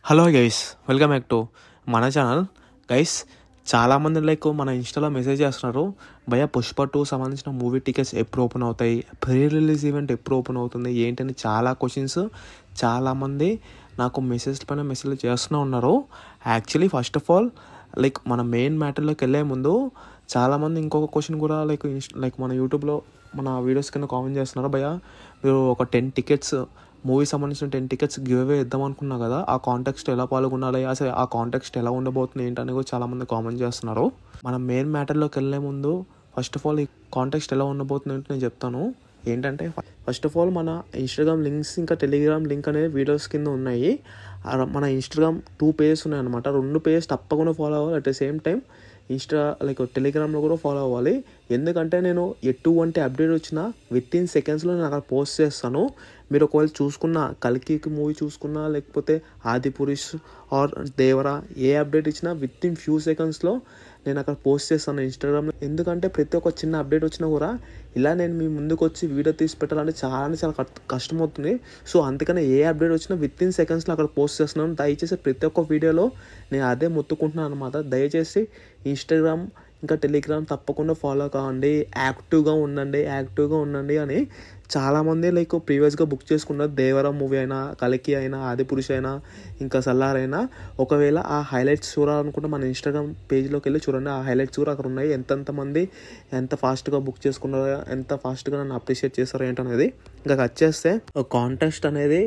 Hello guys, welcome back to మన channel. Guys, చాలామంది మన ఇన్స్టాలో మెసేజ్ చేస్తున్నారు, భయ్యా పుష్ప 2 సంబంధించిన మూవీ టికెట్స్ ఎప్పుడు ఓపెన్ అవుతాయి, ప్రీ రిలీజ్ ఈవెంట్ ఎప్పుడు ఓపెన్ అవుతుంది ఏంటని చాలా క్వశ్చన్స్ చాలామంది నాకు మెసేజ్ పైన మెసేజ్ చేస్తూనే ఉన్నారు. యాక్చువల్లీ ఫస్ట్ ఆఫ్ ఆల్ మన మెయిన్ మ్యాటర్లోకి వెళ్ళే ముందు చాలామంది ఇంకొక క్వశ్చన్ కూడా మన యూట్యూబ్లో మన వీడియోస్ కింద కామెంట్ చేస్తున్నారు, భయ్యా మీరు ఒక 10 టికెట్స్ మూవీ సంబంధించిన 10 టికెట్స్ గివ్ అవే ఇద్దాం అనుకున్నా కదా, ఆ కాంటెక్స్ట్ ఎలా పాల్గొనాలి, అసలు ఆ కాంటెక్స్ట్ ఎలా ఉండబోతుంది ఏంటని కూడా చాలామంది కామెంట్ చేస్తున్నారు. మనం మెయిన్ మ్యాటర్లోకి వెళ్ళే ముందు ఫస్ట్ ఆఫ్ ఆల్ ఈ కాంటెక్స్ట్ ఎలా ఉండబోతుంది అంటే నేను చెప్తాను. ఏంటంటే ఫస్ట్ ఆఫ్ ఆల్ మన ఇన్స్టాగ్రామ్ లింక్స్ ఇంకా టెలిగ్రామ్ లింక్ అనేవి వీడియోస్ కింద ఉన్నాయి. మన ఇన్స్టాగ్రామ్ 2 పేజెస్ ఉన్నాయన్నమాట. 2 పేజెస్ తప్పకుండా ఫాలో అవ్వాలి. అట్ ద సేమ్ టైం టెలిగ్రామ్లో కూడా ఫాలో అవ్వాలి. ఎందుకంటే నేను ఎటువంటి అప్డేట్ వచ్చినా వితిన్ సెకండ్స్లో నేను అక్కడ పోస్ట్ చేస్తాను. మీరు ఒకవేళ చూసుకున్న కల్కి మూవీ చూసుకున్నా, లేకపోతే ఆదిపురుష్ ఆర్ దేవరా ఏ అప్డేట్ ఇచ్చినా వితిన్ ఫ్యూ సెకండ్స్లో నేను అక్కడ పోస్ట్ చేస్తాను ఇన్స్టాగ్రామ్లో. ఎందుకంటే ప్రతి ఒక్క చిన్న అప్డేట్ వచ్చినా కూడా ఇలా నేను మీ ముందుకు వచ్చి వీడియో తీసి పెట్టాలంటే చాలా కష్టమవుతుంది. సో అందుకనే ఏ అప్డేట్ వచ్చినా వితిన్ సెకండ్స్లో అక్కడ పోస్ట్ చేస్తున్నాను. దయచేసి ప్రతి ఒక్క వీడియోలో నేను అదే మొత్తుకుంటున్నాను అనమాట. దయచేసి ఇన్స్టాగ్రామ్ ఇంకా టెలిగ్రామ్ తప్పకుండా ఫాలో కావండి, యాక్టివ్గా ఉండండి అని చాలామంది ప్రీవియస్గా బుక్ చేసుకున్నారు. దేవరా మూవీ అయినా, కల్కి అయినా, ఆదిపురుష్ అయినా, ఇంకా సల్లార్ అయినా. ఒకవేళ ఆ హైలైట్స్ చూడాలనుకుంటే మన ఇన్స్టాగ్రామ్ పేజ్లోకి వెళ్ళి చూడండి. ఆ హైలైట్స్ కూడా అక్కడ ఉన్నాయి. ఎంతమంది ఎంత ఫాస్ట్గా బుక్ చేసుకున్నారో, ఎంత ఫాస్ట్గా నన్ను అప్రిషియేట్ చేస్తారో ఏంటనేది. ఇంకా వచ్చేస్తే కాంటెస్ట్ అనేది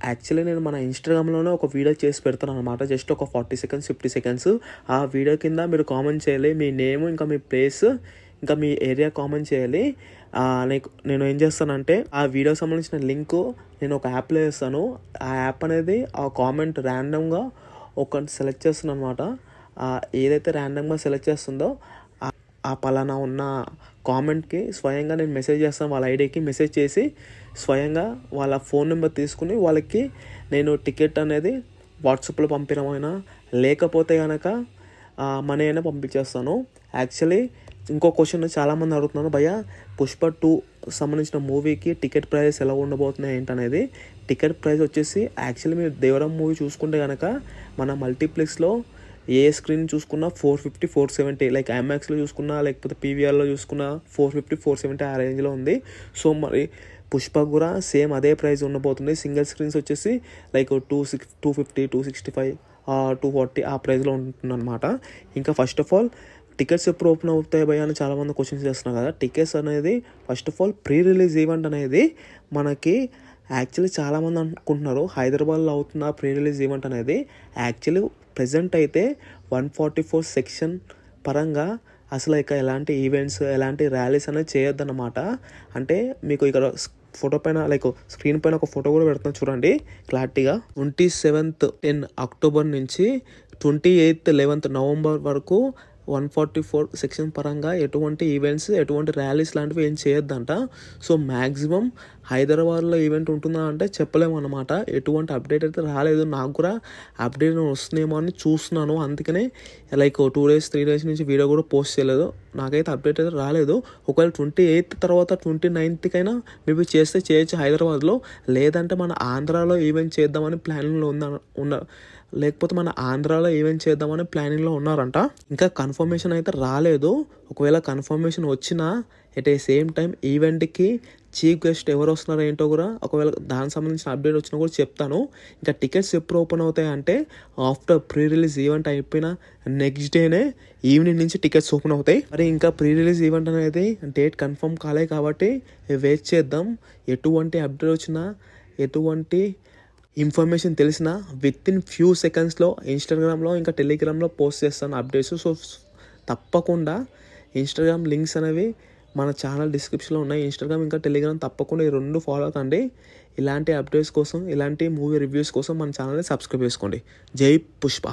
యాక్చువల్లీ నేను మన ఇన్స్టాగ్రామ్లోనే ఒక వీడియో చేసి పెడతాను అనమాట. జస్ట్ ఒక 40 సెకండ్స్ 50 సెకండ్స్. ఆ వీడియో కింద మీరు కామెంట్ చేయాలి, మీ నేమ్ ఇంకా మీ ప్లేస్ ఇంకా మీ ఏరియా కామెంట్ చేయాలి. నేను ఏం చేస్తానంటే ఆ వీడియో సంబంధించిన లింకు నేను ఒక యాప్లో వేస్తాను. ఆ యాప్ అనేది ఆ కామెంట్ ర్యాండమ్గా ఒకటి సెలెక్ట్ చేస్తాను అనమాట. ఏదైతే ర్యాండమ్గా సెలెక్ట్ చేస్తుందో ఆ పలానా ఉన్న కామెంట్కి స్వయంగా నేను మెసేజ్ చేస్తాను. వాళ్ళ ఐడికి మెసేజ్ చేసి స్వయంగా వాళ్ళ ఫోన్ నెంబర్ తీసుకుని వాళ్ళకి నేను టికెట్ అనేది వాట్సాప్లో పంపించమైనా, లేకపోతే కనుక మనీ అయినా పంపించేస్తాను. యాక్చువల్లీ ఇంకో క్వశ్చన్ చాలామంది అడుగుతున్నారు, భయ్యా పుష్ప 2 సంబంధించిన మూవీకి టికెట్ ప్రైస్ ఎలా ఉండబోతున్నాయి ఏంటనేది. టికెట్ ప్రైస్ వచ్చేసి యాక్చువల్లీ మీరు దేవరం మూవీ చూసుకుంటే కనుక మన మల్టీప్లెక్స్లో ఏ స్క్రీన్ చూసుకున్నా 450 470, ఐమాక్స్లో చూసుకున్నా లేకపోతే పీవీఆర్లో చూసుకున్నా 450 470 ఆ రేంజ్లో ఉంది. సో మరి పుష్ప కూడా సేమ్ అదే ప్రైస్ ఉండబోతుంది. సింగిల్ స్క్రీన్స్ వచ్చేసి 250 265 240 ఆ ప్రైస్లో ఉంటుందన్నమాట. ఇంకా ఫస్ట్ ఆఫ్ ఆల్ టికెట్స్ ఎప్పుడు ఓపెన్ అవుతాయి భయ్యా అని చాలామంది క్వశ్చన్స్ చేస్తున్నారు కదా. టికెట్స్ అనేది first of all pre release event అనేది మనకి యాక్చువల్లీ చాలామంది అనుకుంటున్నారు హైదరాబాద్లో అవుతున్న ప్రీ రిలీజ్ ఈవెంట్ అనేది. యాక్చువల్లీ ప్రజెంట్ అయితే 144 సెక్షన్ పరంగా అసలు ఎలాంటి ఈవెంట్స్, ఎలాంటి ర్యాలీస్ అనేది చేయొద్దన్నమాట. అంటే మీకు ఇక్కడ ఫోటో పైన స్క్రీన్ పైన ఒక ఫోటో కూడా పెడుతున్నాను చూడండి క్లారిటీగా. 27th 10 అక్టోబర్ నుంచి 28th 11th నవంబర్ వరకు 144 సెక్షన్ పరంగా ఎటువంటి ఈవెంట్స్, ఎటువంటి ర్యాలీస్ లాంటివి ఏం చేయొద్దంట. సో మ్యాక్సిమం హైదరాబాద్లో ఈవెంట్ ఉంటుందా అంటే చెప్పలేము అనమాట. ఎటువంటి అప్డేట్ అయితే రాలేదు. నాకు కూడా అప్డేట్ వస్తుందేమో అని చూస్తున్నాను. అందుకనే 2 days 3 days నుంచి వీడియో కూడా పోస్ట్ చేయలేదు. నాకైతే అప్డేట్ అయితే రాలేదు. ఒకవేళ 28th తర్వాత 29th కైనా మేబీ చేస్తే చేయొచ్చు హైదరాబాద్లో. లేదంటే మన ఆంధ్రాలో ఈవెంట్ చేద్దామని ప్లానింగ్లో లేకపోతే మన ఆంధ్రాలో ఈవెంట్ చేద్దామని ప్లానింగ్లో ఉన్నారంట. ఇంకా కన్ఫర్మేషన్ అయితే రాలేదు. ఒకవేళ కన్ఫర్మేషన్ వచ్చినా ఎట్ ఏ సేమ్ టైం ఈవెంట్కి చీఫ్ గెస్ట్ ఎవరు వస్తున్నారో ఏంటో కూడా ఒకవేళ దానికి సంబంధించిన అప్డేట్ వచ్చినా కూడా చెప్తాను. ఇంకా టికెట్స్ ఎప్పుడు ఓపెన్ అవుతాయి అంటే ఆఫ్టర్ ప్రీ రిలీజ్ ఈవెంట్ అయిపోయిన నెక్స్ట్ డేనే ఈవినింగ్ నుంచి టికెట్స్ ఓపెన్ అవుతాయి. మరి ఇంకా ప్రీ రిలీజ్ ఈవెంట్ అనేది డేట్ కన్ఫర్మ్ కాలే కాబట్టి వెయిట్ చేద్దాం. ఎటువంటి అప్డేట్ వచ్చినా, ఎటువంటి ఇన్ఫర్మేషన్ తెలిసిన వితిన్ ఫ్యూ సెకండ్స్లో ఇన్స్టాగ్రామ్లో ఇంకా టెలిగ్రామ్లో పోస్ట్ చేస్తాను అప్డేట్స్. సో తప్పకుండా ఇన్స్టాగ్రామ్ లింక్స్ అనేవి మన ఛానల్ డిస్క్రిప్షన్లో ఉన్నాయి. ఇన్స్టాగ్రామ్ ఇంకా టెలిగ్రామ్ తప్పకుండా ఈ 2 ఫాలో కండి. ఇలాంటి అప్డేట్స్ కోసం, ఇలాంటి మూవీ రివ్యూస్ కోసం మన ఛానల్ని సబ్స్క్రైబ్ చేసుకోండి. జై పుష్ప.